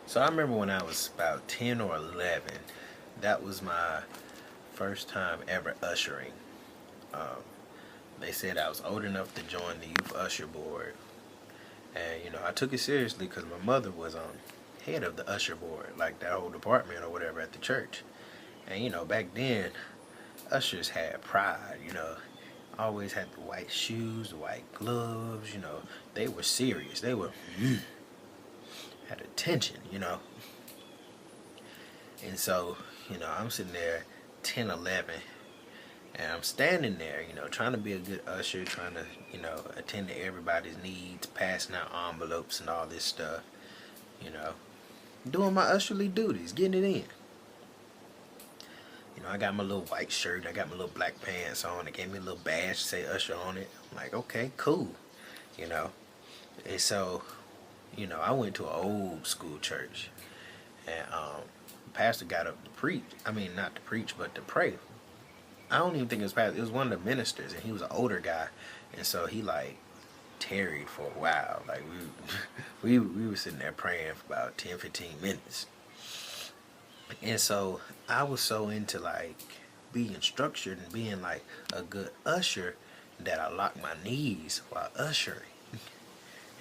So I remember when I was about 10 or 11, that was my first time ever ushering. Um, they said I was old enough to join the youth usher board. And, I took it seriously because my mother was head of the usher board, like that whole department or whatever at the church. And, back then, ushers had pride, always had the white shoes, the white gloves, they were serious. They were, had attention. And so, I'm sitting there 10, 11, and I'm standing there, trying to be a good usher, trying to, attend to everybody's needs, passing out envelopes and all this stuff, you know, doing my usherly duties, getting it in. I got my little white shirt, I got my little black pants on, they gave me a little badge to say usher on it. I'm like, okay, cool, you know. And so, I went to an old school church, and the pastor got up to preach. I mean, not to preach, but to pray. I don't even think it was pastor. It was one of the ministers, and he was an older guy, and so he like tarried for a while. Like we were sitting there praying for about 10, 15 minutes, and so I was so into like being structured and being like a good usher that I locked my knees while ushering.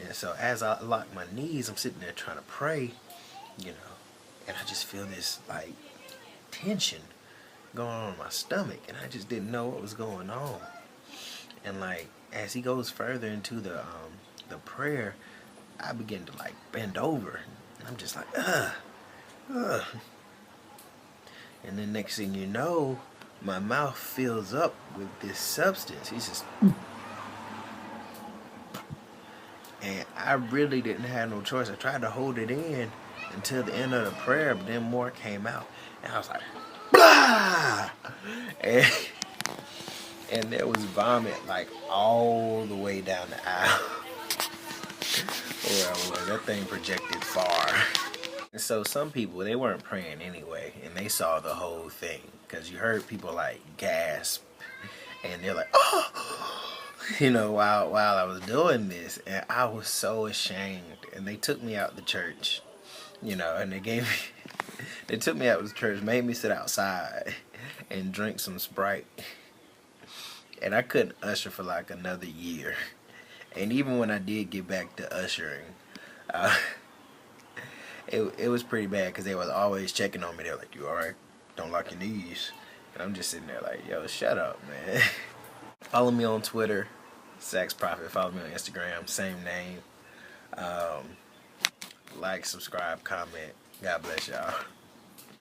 And so as I lock my knees, I'm sitting there trying to pray, and I just feel this like tension going on in my stomach, and I just didn't know what was going on. And like as he goes further into the prayer, I begin to like bend over, and I'm just like ugh. And then next thing you know, my mouth fills up with this substance. He's just, and I really didn't have no choice. I tried to hold it in until the end of the prayer, but then more came out, and I was like, blah, and there was vomit like all the way down the aisle where I was. That thing projected far. And so some people, they weren't praying anyway, and they saw the whole thing, because you heard people like gasp, and they're like, oh, while I was doing this, and I was so ashamed. And they took me out the church, and they took me out of the church, made me sit outside and drink some Sprite, and I couldn't usher for like another year. And even when I did get back to ushering, it was pretty bad, because they was always checking on me. They were like, you alright? Don't lock your knees. And I'm just sitting there like, yo, shut up, man. Follow me on Twitter, Sax Prophet. Follow me on Instagram, same name. Like, subscribe, comment. God bless y'all.